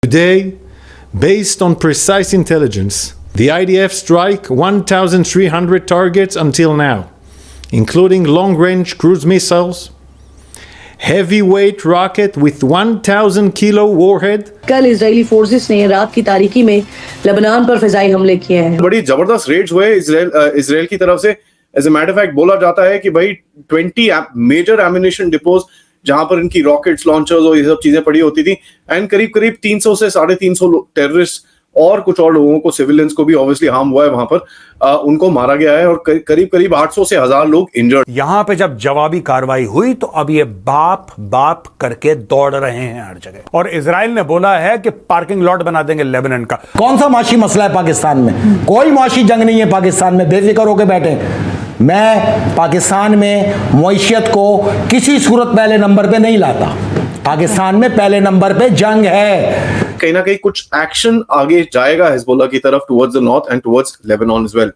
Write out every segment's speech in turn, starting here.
Today, based on precise intelligence, the IDF strike 1,300 targets until now, including long-range cruise missiles, heavyweight rocket with 1,000 kilo warhead. कल Israeli forces ने रात की तारीकी में Lebanon पर फिजाई हमले किए हैं। बड़ी जबरदस्त रेड्स हुए इजराइल की तरफ से। As a matter of fact बोला जाता है कि भाई 20 मेजर एम्युनिशन डिपोज जहां पर इनकी रॉकेट्स, लॉन्चर्स और ये सब चीजें पड़ी होती थी, एंड करीब करीब 300 से 350 टेररिस्ट और कुछ और लोगों को, सिविलियंस को भी ऑब्वियसली हार्म हुआ है वहां पर, उनको मारा गया है और करीब करीब 800 से 1000 लोग इंजर्ड। यहां पे जब जवाबी कार्रवाई हुई तो अब ये बाप बाप करके दौड़ रहे हैं हर जगह, और इजराइल ने बोला है कि पार्किंग लॉट बना देंगे लेबनान का। कौन सा माशी मसला है पाकिस्तान में? कोई माशी जंग नहीं है पाकिस्तान में, बेफिक्र होकर बैठे। मैं पाकिस्तान में मईशत को किसी सूरत पहले नंबर पे नहीं लाता। पाकिस्तान में पहले नंबर पे जंग है। कहीं ना कहीं कुछ एक्शन आगे जाएगा हिजबुल्ला की तरफ towards the north and towards Lebanon as well.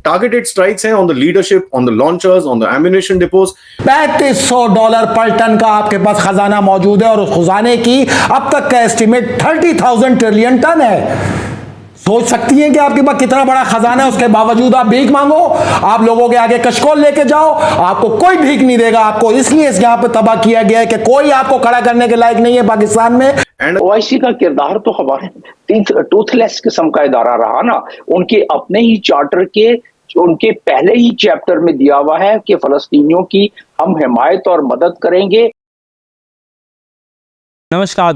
Targeted strikes हैं on the leadership, on the launchers, on the ammunition depots. $3500 per ton का आपके पास खजाना मौजूद है और उस खजाने की अब तक का एस्टिमेट 30,000 ट्रिलियन टन है। सोच सकती हैं कि आपके पास कितना बड़ा खजाना है, उसके बावजूद आप भीख मांगो, आप लोगों के आगे कशकोल लेके जाओ, आपको कोई भीख नहीं देगा। आपको इसलिए इस यहाँ पे तबाह किया गया है कि कोई आपको खड़ा करने के लायक नहीं है पाकिस्तान में। एंड ओआईसी का किरदार तो हमारे टूथलेस किस्म का इदारा रहा ना। उनके अपने ही चार्टर के उनके पहले ही चैप्टर में दिया हुआ है कि फलस्तीनियों की हम हिमायत और मदद करेंगे। नमस्कार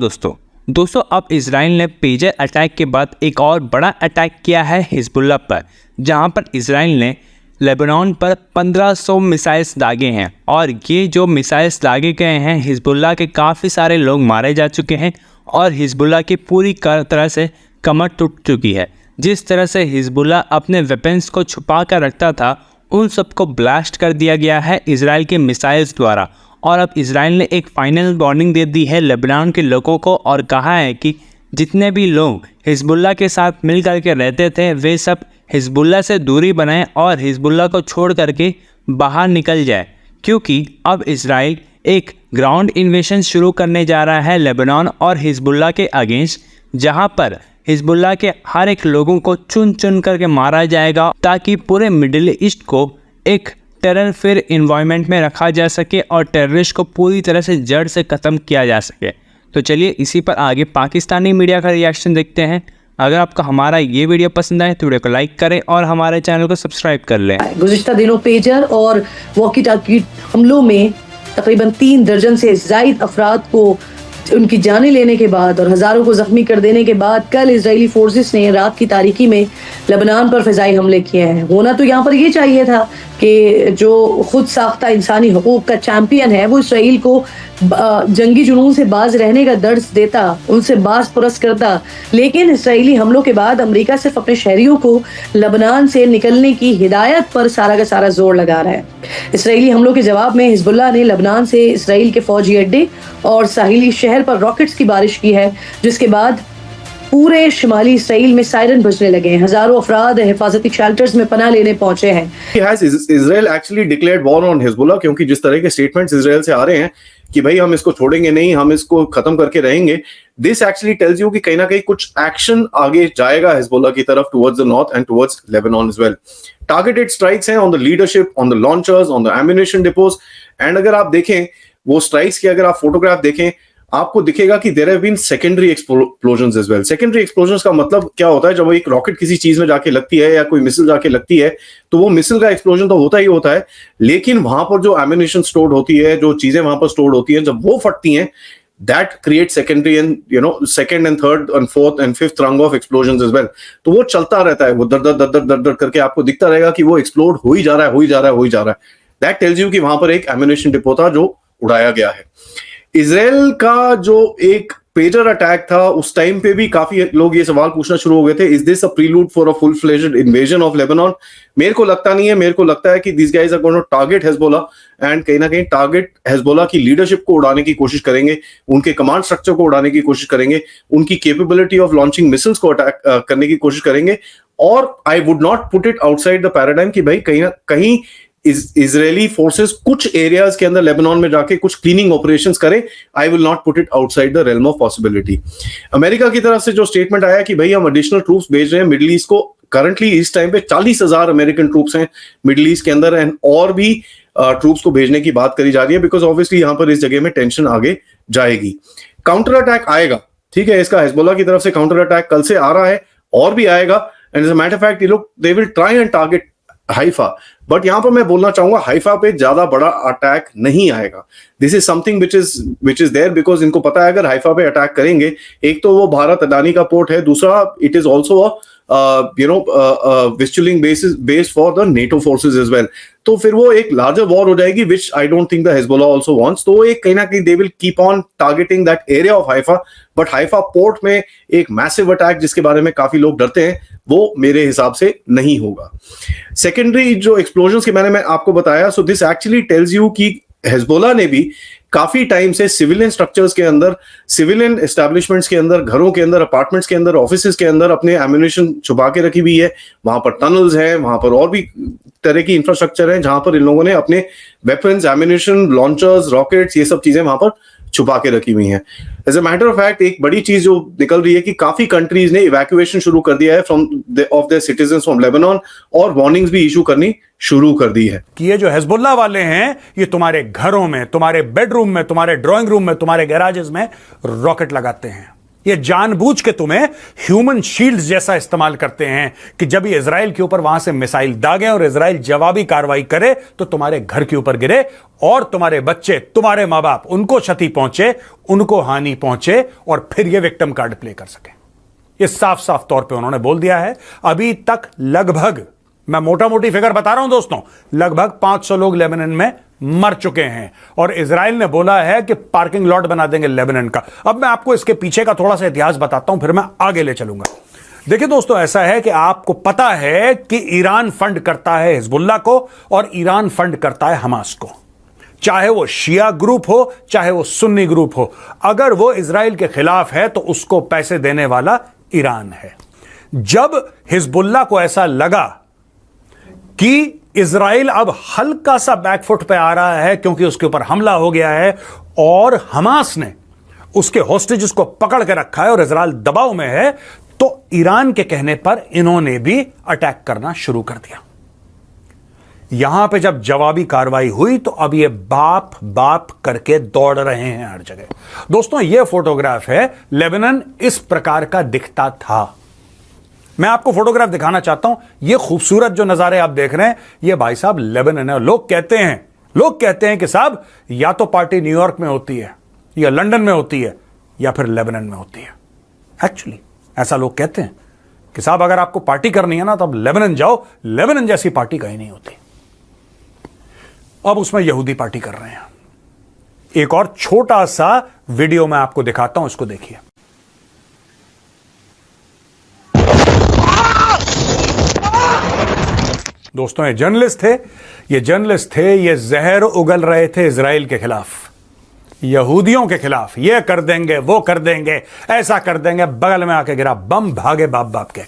दोस्तों, अब इजराइल ने पेजर अटैक के बाद एक और बड़ा अटैक किया है हिजबुल्ला पर, जहां पर इजराइल ने लेबनान पर 1500 मिसाइल्स दागे हैं, और ये जो मिसाइल्स दागे गए हैं हिजबुल्ला के काफ़ी सारे लोग मारे जा चुके हैं और हिजबुल्ला की पूरी तरह से कमर टूट चुकी है। जिस तरह से हिजबुल्ला अपने वेपन्स को छुपा कर रखता था, उन सबको ब्लास्ट कर दिया गया है इजराइल के मिसाइल्स द्वारा। और अब इजराइल ने एक फाइनल वार्निंग दे दी है लेबनान के लोगों को और कहा है कि जितने भी लोग हिजबुल्ला के साथ मिल करके रहते थे वे सब हिजबुल्ला से दूरी बनाएं और हिजबुल्ला को छोड़ करके बाहर निकल जाए, क्योंकि अब इजराइल एक ग्राउंड इन्वेशन शुरू करने जा रहा है लेबनान और हिजबुल्ला के अगेंस्ट, जहां पर हिजबुल्ला के हर एक लोगों को चुन चुन करके मारा जाएगा, ताकि पूरे मिडिल ईस्ट को एक टेरर फिर इन्वायरमेंट में रखा जा सके और टेररिस्ट को पूरी तरह से जड़ से ख़त्म किया जा सके। तो चलिए इसी पर आगे पाकिस्तानी मीडिया का रिएक्शन देखते हैं। अगर आपको हमारा ये वीडियो पसंद आए तो वीडियो को लाइक करें और हमारे चैनल को सब्सक्राइब कर लें। गुज़िश्ता दिनों पेजर और वॉकी टाकी हमलों में तकरीबन 3 दर्जन से ज़ायद अफराद को उनकी जानें लेने के बाद और हज़ारों को ज़ख्मी कर देने के बाद कल इजरायली फोर्सेस ने रात की तारीकी में लेबनान पर फ़िज़ाई हमले किए हैं। होना तो यहाँ पर ये चाहिए था कि जो खुद साख्ता इंसानी हकूक़ का चैम्पियन है वो इसराइल को जंगी जुनून से बाज रहने का दर्स देता, उनसे बाज पुरस करता, लेकिन इसराइली हमलों के बाद अमेरिका सिर्फ अपने शहरियों को लेबनान से निकलने की हिदायत पर सारा का सारा जोर लगा रहा है। इसराइली हमलों के जवाब में हिजबुल्ला ने लेबनान से इसराइल के फौजी अड्डे और साहिली शहर पर रॉकेट्स की बारिश की है, जिसके बाद पूरे शिमाली इसराइल में सायरन बजने लगे हैं। हजारों अफराद हिफाजती शेल्टर्स में पनाह लेने पहुंचे हैं। Israel actually declared war on Hezbollah, क्योंकि जिस तरह के स्टेटमेंट्स इजराइल से आ रहे हैं कि भाई हम इसको छोड़ेंगे नहीं, हम इसको खत्म करके रहेंगे, दिस एक्चुअली टेल्स यू कि कहीं ना कहीं कुछ एक्शन आगे जाएगा हिजबुल्ला की तरफ towards the north and towards Lebanon as well. Targeted strikes हैं on the leadership, on the launchers, on the ammunition depots. And अगर आप देखें वो स्ट्राइक्स की, अगर आप फोटोग्राफ देखें, आपको दिखेगा कि there have been secondary explosions as well. Secondary explosions का मतलब क्या होता है? जब एक रॉकेट किसी चीज में जाके लगती है या कोई मिसाइल जाके लगती है तो वो मिसाइल का एक्सप्लोजन तो होता ही होता है, लेकिन वहां पर जो एम्युनिशन स्टोर्ड होती है, जो चीजें वहां पर स्टोर्ड होती हैं, जब वो फटती हैं, that create secondary and second and third and fourth and fifth रंग ऑफ एक्सप्लोजन्स एज वेल। तो वो चलता रहता है, वो दर दर दर दर दर करके आपको दिखता रहेगा कि वो एक्सप्लोड हो ही जा रहा है, हो ही जा रहा है, हो ही जा रहा है। दैट टेल्स यू कि वहां पर एक एम्युनिशन डिपो था जो उड़ाया गया है। इजराइल का जो एक पेजर अटैक था उस टाइम पे भी काफी लोग ये सवाल पूछना शुरू हो गए थे, is this a prelude for a full fledged invasion of Lebanon? मेरे को लगता नहीं है। मेरे को लगता है कि this guys are going to target Hezbollah and कहीं ना कहीं टारगेट हिजबुल्ला की लीडरशिप को उड़ाने की कोशिश करेंगे, उनके कमांड स्ट्रक्चर को उड़ाने की कोशिश करेंगे, उनकी कैपेबिलिटी ऑफ लॉन्चिंग मिसाइल्स को अटैक करने की कोशिश करेंगे। और I would not put it outside the paradigm कि भाई कहीं ना कहीं इजरायली फोर्सेस कुछ एरियाज के अंदर लेबनान में जाके कुछ क्लीनिंग ऑपरेशंस करें, I will not put it outside the realm of possibility. America की तरफ से जो स्टेटमेंट आया कि भाई हम एडिशनल ट्रूप्स भेज रहे हैं मिडिल ईस्ट को, करंटली इस टाइम पे 40,000 अमेरिकन ट्रूप्स हैं मिडिल ईस्ट के अंदर, एंड और भी ट्रूप्स को भेजने की बात करी जा रही है, बिकॉज ऑब्वियसली यहां पर इस जगह में टेंशन आगे जाएगी। काउंटर अटैक आएगा, ठीक है, इसका हिजबुल्लाह की तरफ से काउंटर अटैक कल से आ रहा है और भी आएगा, and as a matter of fact ये लोग they will try and target Haifa, but यहां पर मैं बोलना चाहूंगा हाइफा पे ज्यादा बड़ा अटैक नहीं आएगा। This is something which is there, because इनको पता है अगर हाइफा पे अटैक करेंगे, एक तो वो भारत अडानी का पोर्ट है, दूसरा इट इज ऑल्सो विस्चुलिंग base for the NATO forces as well, तो फिर वो एक लार्जर वॉर हो जाएगी, which I don't think the Hezbollah also wants. तो एक कहीं ना कहीं they will keep on targeting that area of Haifa, but Haifa port में एक मैसिव अटैक जिसके बारे में काफी लोग डरते हैं, वो मेरे हिसाब से नहीं होगा। सेकेंडरी जो एक्सप्लोजन्स के मैं आपको बताया, so this actually tells you कि हिजबुल्लाह ने भी काफी टाइम से सिविलियन स्ट्रक्चर्स के अंदर, सिविलियन एस्टैब्लिशमेंट्स के अंदर, घरों के अंदर, अपार्टमेंट्स के अंदर, ऑफिसेज के अंदर अपने एम्युनिशन छुपा के रखी हुई है। वहां पर टनल्स हैं, वहां पर और भी तरह की इंफ्रास्ट्रक्चर है जहां पर इन लोगों ने अपने वेपन्स, एम्युनिशन, लॉन्चर्स, रॉकेट्स, ये सब चीजें वहां पर छुपा के रखी हुई हैं। As a matter of fact एक बड़ी चीज जो निकल रही है कि काफी कंट्रीज ने इवैक्यूएशन शुरू कर दिया है of their citizens from Lebanon, और वार्निंग्स भी इशू करनी शुरू कर दी है कि ये जो हिजबुल्लाह वाले हैं ये तुम्हारे घरों में, तुम्हारे बेडरूम में, तुम्हारे ड्राइंग रूम में, तुम्हारे गैराजेस में रॉकेट लगाते हैं। ये जानबूझ के तुम्हें ह्यूमन शील्ड्स जैसा इस्तेमाल करते हैं कि जब ये इजराइल के ऊपर वहां से मिसाइल दागे और इजराइल जवाबी कार्रवाई करे तो तुम्हारे घर के ऊपर गिरे और तुम्हारे बच्चे, तुम्हारे मां बाप, उनको क्षति पहुंचे, उनको हानि पहुंचे और फिर ये विक्टिम कार्ड प्ले कर सके। ये साफ साफ तौर पे उन्होंने बोल दिया है। अभी तक लगभग, मैं मोटा मोटी फिगर बता रहा हूं दोस्तों, लगभग 500 लोग लेबनान में मर चुके हैं और इजराइल ने बोला है कि पार्किंग लॉट बना देंगे लेबनान का। अब मैं आपको इसके पीछे का थोड़ा सा इतिहास बताता हूं, फिर मैं आगे ले चलूंगा। देखिए दोस्तों, ऐसा है कि आपको पता है कि ईरान फंड करता है हिजबुल्लाह को और ईरान फंड करता है हमास को, चाहे वो शिया ग्रुप हो, चाहे वो सुन्नी ग्रुप हो। अगर वो इजराइल के खिलाफ है तो उसको पैसे देने वाला ईरान है। जब हिजबुल्लाह को ऐसा लगा कि इजराइल अब हल्का सा बैकफुट पे आ रहा है क्योंकि उसके ऊपर हमला हो गया है और हमास ने उसके होस्टेजेस को पकड़ के रखा है और इजराइल दबाव में है, तो ईरान के कहने पर इन्होंने भी अटैक करना शुरू कर दिया। यहां पे जब जवाबी कार्रवाई हुई तो अब ये बाप बाप करके दौड़ रहे हैं हर जगह। दोस्तों, ये फोटोग्राफ है, लेबनान इस प्रकार का दिखता था। मैं आपको फोटोग्राफ दिखाना चाहता हूं। ये खूबसूरत जो नजारे आप देख रहे हैं, ये भाई साहब लेबनान है। लोग कहते हैं कि साहब या तो पार्टी न्यूयॉर्क में होती है या लंदन में होती है या फिर लेबनान में होती है। एक्चुअली ऐसा लोग कहते हैं कि साहब अगर आपको पार्टी करनी है ना तो अब लेबनान जाओ, लेबनान जैसी पार्टी कहीं नहीं होती। अब उसमें यहूदी पार्टी कर रहे हैं। एक और छोटा सा वीडियो मैं आपको दिखाता हूं, इसको देखिए। दोस्तों, ये जर्नलिस्ट थे, ये जहर उगल रहे थे इजराइल के खिलाफ, यहूदियों के खिलाफ। ये कर देंगे, वो कर देंगे, ऐसा कर देंगे, बगल में आके गिरा बम, भागे बाप बाप के।